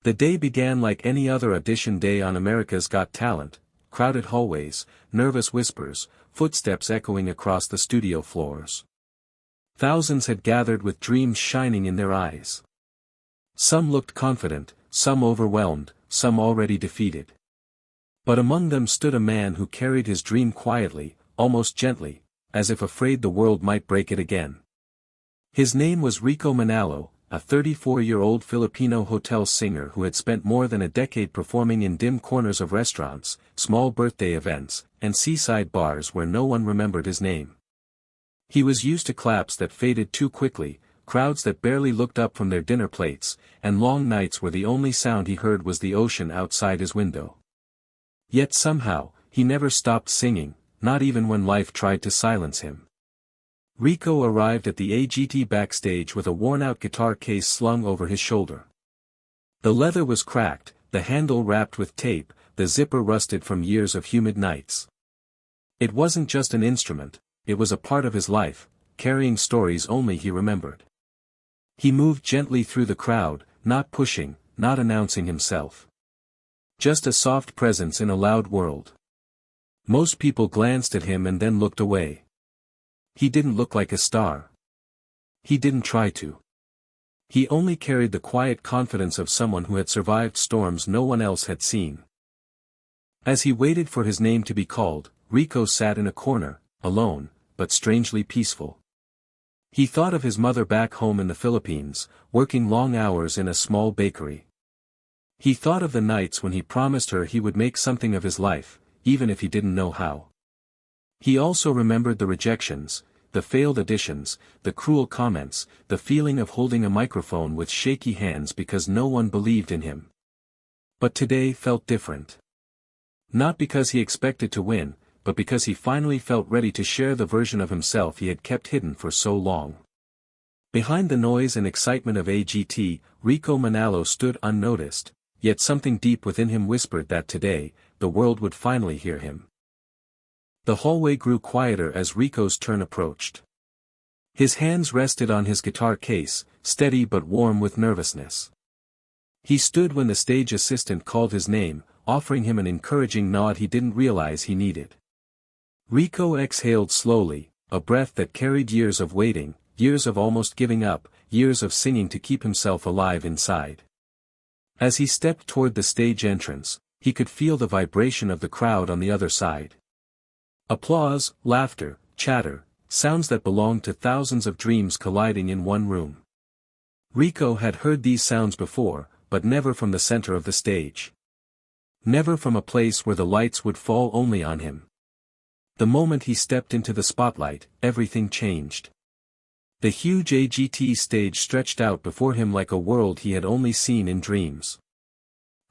The day began like any other audition day on America's Got Talent: crowded hallways, nervous whispers, footsteps echoing across the studio floors. Thousands had gathered with dreams shining in their eyes. Some looked confident, some overwhelmed, some already defeated. But among them stood a man who carried his dream quietly, almost gently, as if afraid the world might break it again. His name was Rico Manalo, a 34-year-old Filipino hotel singer who had spent more than a decade performing in dim corners of restaurants, small birthday events, and seaside bars where no one remembered his name. He was used to claps that faded too quickly, crowds that barely looked up from their dinner plates, and long nights where the only sound he heard was the ocean outside his window. Yet somehow, he never stopped singing, not even when life tried to silence him. Rico arrived at the AGT backstage with a worn-out guitar case slung over his shoulder. The leather was cracked, the handle wrapped with tape, the zipper rusted from years of humid nights. It wasn't just an instrument, it was a part of his life, carrying stories only he remembered. He moved gently through the crowd, not pushing, not announcing himself. Just a soft presence in a loud world. Most people glanced at him and then looked away. He didn't look like a star. He didn't try to. He only carried the quiet confidence of someone who had survived storms no one else had seen. As he waited for his name to be called, Rico sat in a corner, alone, but strangely peaceful. He thought of his mother back home in the Philippines, working long hours in a small bakery. He thought of the nights when he promised her he would make something of his life, even if he didn't know how. He also remembered the rejections, the failed auditions, the cruel comments, the feeling of holding a microphone with shaky hands because no one believed in him. But today felt different. Not because he expected to win, but because he finally felt ready to share the version of himself he had kept hidden for so long. Behind the noise and excitement of AGT, Rico Manalo stood unnoticed, yet something deep within him whispered that today, the world would finally hear him. The hallway grew quieter as Rico's turn approached. His hands rested on his guitar case, steady but warm with nervousness. He stood when the stage assistant called his name, offering him an encouraging nod he didn't realize he needed. Rico exhaled slowly, a breath that carried years of waiting, years of almost giving up, years of singing to keep himself alive inside. As he stepped toward the stage entrance, he could feel the vibration of the crowd on the other side. Applause, laughter, chatter, sounds that belonged to thousands of dreams colliding in one room. Rico had heard these sounds before, but never from the center of the stage. Never from a place where the lights would fall only on him. The moment he stepped into the spotlight, everything changed. The huge AGT stage stretched out before him like a world he had only seen in dreams.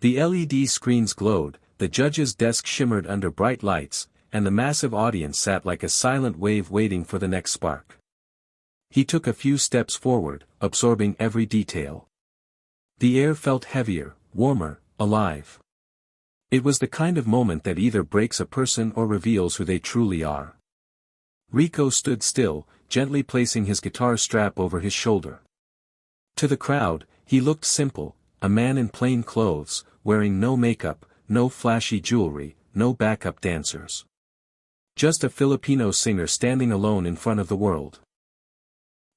The LED screens glowed, the judge's desk shimmered under bright lights, and the massive audience sat like a silent wave waiting for the next spark. He took a few steps forward, absorbing every detail. The air felt heavier, warmer, alive. It was the kind of moment that either breaks a person or reveals who they truly are. Rico stood still, gently placing his guitar strap over his shoulder. To the crowd, he looked simple, a man in plain clothes, wearing no makeup, no flashy jewelry, no backup dancers. Just a Filipino singer standing alone in front of the world.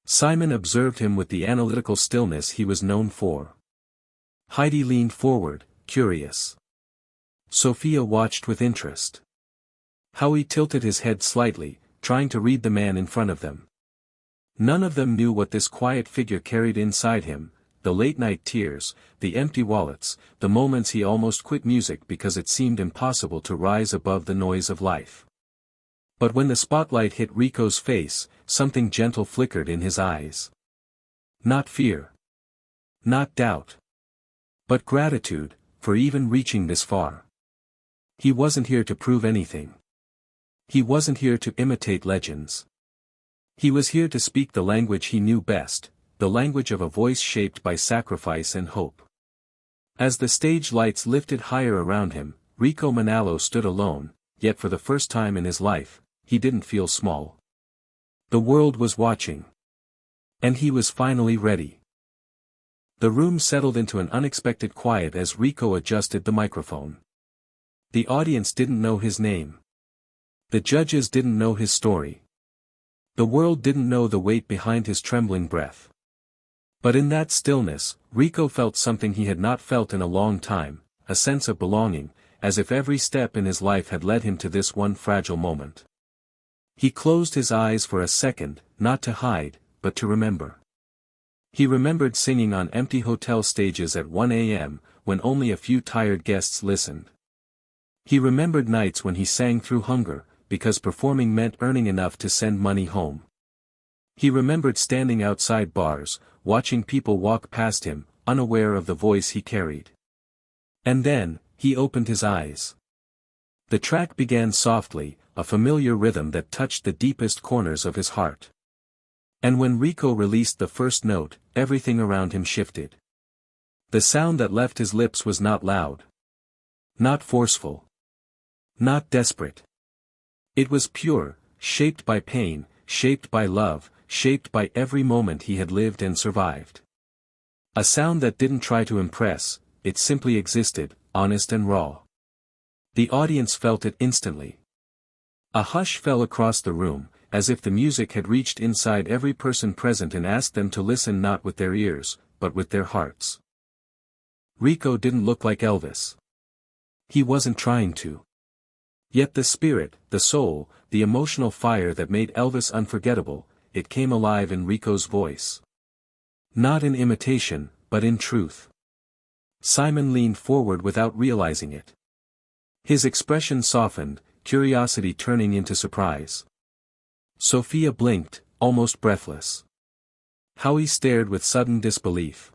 Simon observed him with the analytical stillness he was known for. Heidi leaned forward, curious. Sophia watched with interest. Howie tilted his head slightly, trying to read the man in front of them. None of them knew what this quiet figure carried inside him, the late-night tears, the empty wallets, the moments he almost quit music because it seemed impossible to rise above the noise of life. But when the spotlight hit Rico's face, something gentle flickered in his eyes. Not fear. Not doubt. But gratitude, for even reaching this far. He wasn't here to prove anything. He wasn't here to imitate legends. He was here to speak the language he knew best, the language of a voice shaped by sacrifice and hope. As the stage lights lifted higher around him, Rico Manalo stood alone, yet for the first time in his life, he didn't feel small. The world was watching. And he was finally ready. The room settled into an unexpected quiet as Rico adjusted the microphone. The audience didn't know his name. The judges didn't know his story. The world didn't know the weight behind his trembling breath. But in that stillness, Rico felt something he had not felt in a long time, a sense of belonging, as if every step in his life had led him to this one fragile moment. He closed his eyes for a second, not to hide, but to remember. He remembered singing on empty hotel stages at 1 a.m., when only a few tired guests listened. He remembered nights when he sang through hunger, because performing meant earning enough to send money home. He remembered standing outside bars, watching people walk past him, unaware of the voice he carried. And then, he opened his eyes. The track began softly, a familiar rhythm that touched the deepest corners of his heart. And when Rico released the first note, everything around him shifted. The sound that left his lips was not loud. Not forceful. Not desperate. It was pure, shaped by pain, shaped by love, shaped by every moment he had lived and survived. A sound that didn't try to impress, it simply existed, honest and raw. The audience felt it instantly. A hush fell across the room, as if the music had reached inside every person present and asked them to listen not with their ears, but with their hearts. Rico didn't look like Elvis. He wasn't trying to. Yet the spirit, the soul, the emotional fire that made Elvis unforgettable, it came alive in Rico's voice. Not in imitation, but in truth. Simon leaned forward without realizing it. His expression softened, curiosity turning into surprise. Sophia blinked, almost breathless. Howie stared with sudden disbelief.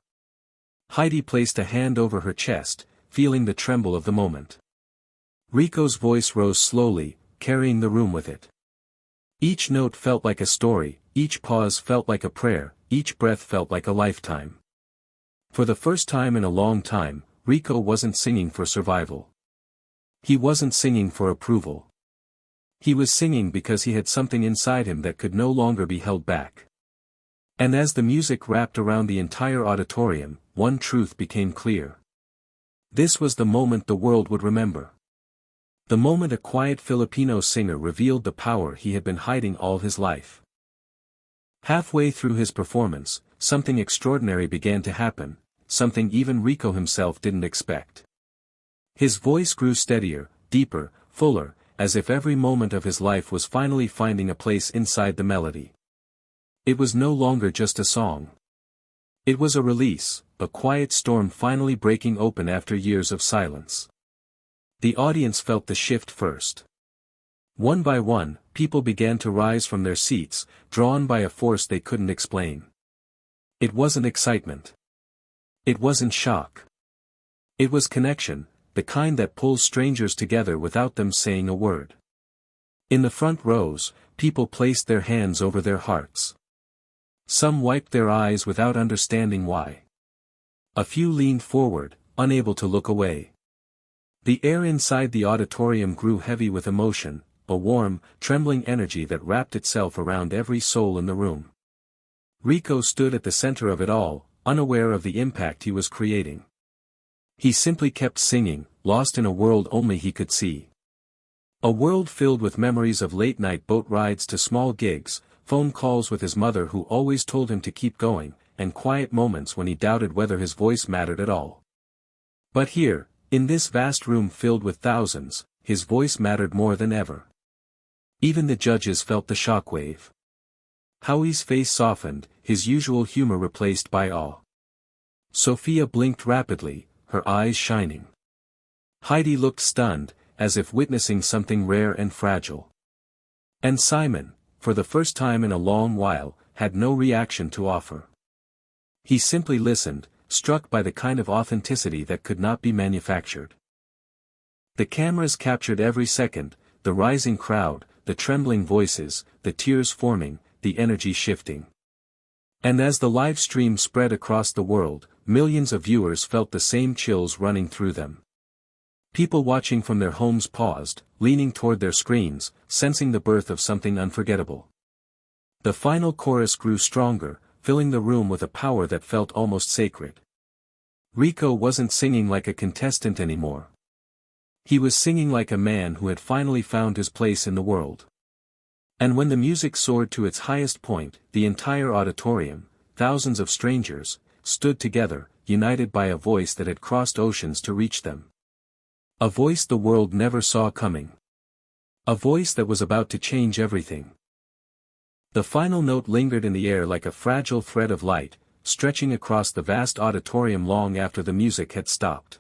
Heidi placed a hand over her chest, feeling the tremble of the moment. Rico's voice rose slowly, carrying the room with it. Each note felt like a story, each pause felt like a prayer, each breath felt like a lifetime. For the first time in a long time, Rico wasn't singing for survival. He wasn't singing for approval. He was singing because he had something inside him that could no longer be held back. And as the music wrapped around the entire auditorium, one truth became clear. This was the moment the world would remember. The moment a quiet Filipino singer revealed the power he had been hiding all his life. Halfway through his performance, something extraordinary began to happen, something even Rico himself didn't expect. His voice grew steadier, deeper, fuller, as if every moment of his life was finally finding a place inside the melody. It was no longer just a song. It was a release, a quiet storm finally breaking open after years of silence. The audience felt the shift first. One by one, people began to rise from their seats, drawn by a force they couldn't explain. It wasn't excitement. It wasn't shock. It was connection, the kind that pulls strangers together without them saying a word. In the front rows, people placed their hands over their hearts. Some wiped their eyes without understanding why. A few leaned forward, unable to look away. The air inside the auditorium grew heavy with emotion, a warm, trembling energy that wrapped itself around every soul in the room. Rico stood at the center of it all, unaware of the impact he was creating. He simply kept singing, lost in a world only he could see. A world filled with memories of late-night boat rides to small gigs, phone calls with his mother who always told him to keep going, and quiet moments when he doubted whether his voice mattered at all. But here, in this vast room filled with thousands, his voice mattered more than ever. Even the judges felt the shockwave. Howie's face softened, his usual humor replaced by awe. Sophia blinked rapidly, her eyes shining. Heidi looked stunned, as if witnessing something rare and fragile. And Simon, for the first time in a long while, had no reaction to offer. He simply listened, struck by the kind of authenticity that could not be manufactured. The cameras captured every second, the rising crowd, the trembling voices, the tears forming, the energy shifting. And as the live stream spread across the world, millions of viewers felt the same chills running through them. People watching from their homes paused, leaning toward their screens, sensing the birth of something unforgettable. The final chorus grew stronger, filling the room with a power that felt almost sacred. Rico wasn't singing like a contestant anymore. He was singing like a man who had finally found his place in the world. And when the music soared to its highest point, the entire auditorium, thousands of strangers, stood together, united by a voice that had crossed oceans to reach them. A voice the world never saw coming. A voice that was about to change everything. The final note lingered in the air like a fragile thread of light, stretching across the vast auditorium long after the music had stopped.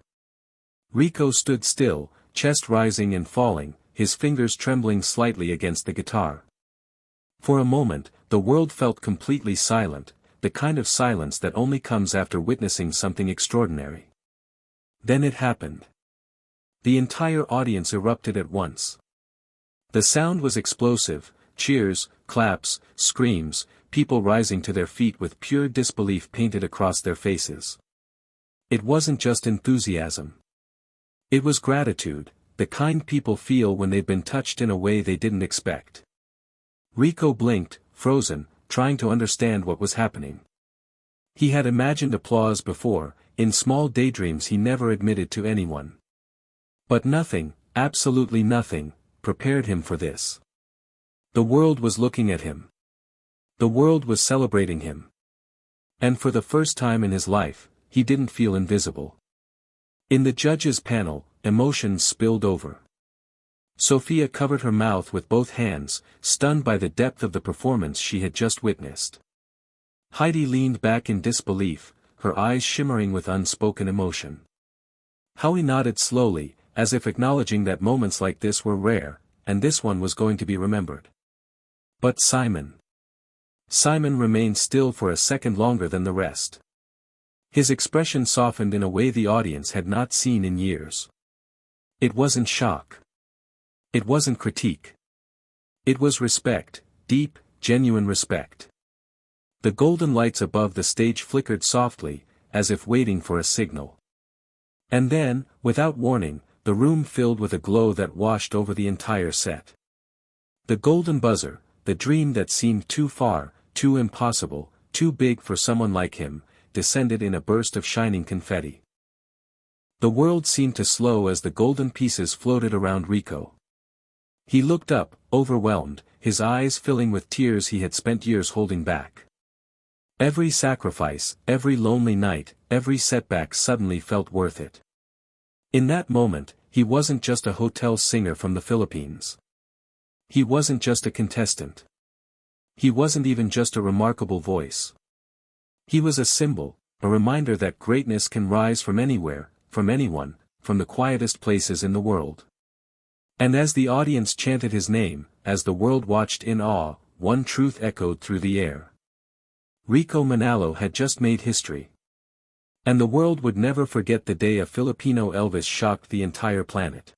Rico stood still, chest rising and falling, his fingers trembling slightly against the guitar. For a moment, the world felt completely silent, the kind of silence that only comes after witnessing something extraordinary. Then it happened. The entire audience erupted at once. The sound was explosive, cheers, claps, screams, people rising to their feet with pure disbelief painted across their faces. It wasn't just enthusiasm. It was gratitude, the kind people feel when they've been touched in a way they didn't expect. Rico blinked, frozen, trying to understand what was happening. He had imagined applause before, in small daydreams he never admitted to anyone. But nothing, absolutely nothing, prepared him for this. The world was looking at him. The world was celebrating him. And for the first time in his life, he didn't feel invisible. In the judges' panel, emotions spilled over. Sophia covered her mouth with both hands, stunned by the depth of the performance she had just witnessed. Heidi leaned back in disbelief, her eyes shimmering with unspoken emotion. Howie nodded slowly, as if acknowledging that moments like this were rare, and this one was going to be remembered. But Simon remained still for a second longer than the rest. His expression softened in a way the audience had not seen in years. It wasn't shock. It wasn't critique. It was respect, deep, genuine respect. The golden lights above the stage flickered softly, as if waiting for a signal. And then, without warning, the room filled with a glow that washed over the entire set. The golden buzzer, the dream that seemed too far, too impossible, too big for someone like him, descended in a burst of shining confetti. The world seemed to slow as the golden pieces floated around Rico. He looked up, overwhelmed, his eyes filling with tears he had spent years holding back. Every sacrifice, every lonely night, every setback suddenly felt worth it. In that moment, he wasn't just a hotel singer from the Philippines. He wasn't just a contestant. He wasn't even just a remarkable voice. He was a symbol, a reminder that greatness can rise from anywhere, from anyone, from the quietest places in the world. And as the audience chanted his name, as the world watched in awe, one truth echoed through the air. Rico Manalo had just made history. And the world would never forget the day a Filipino Elvis shocked the entire planet.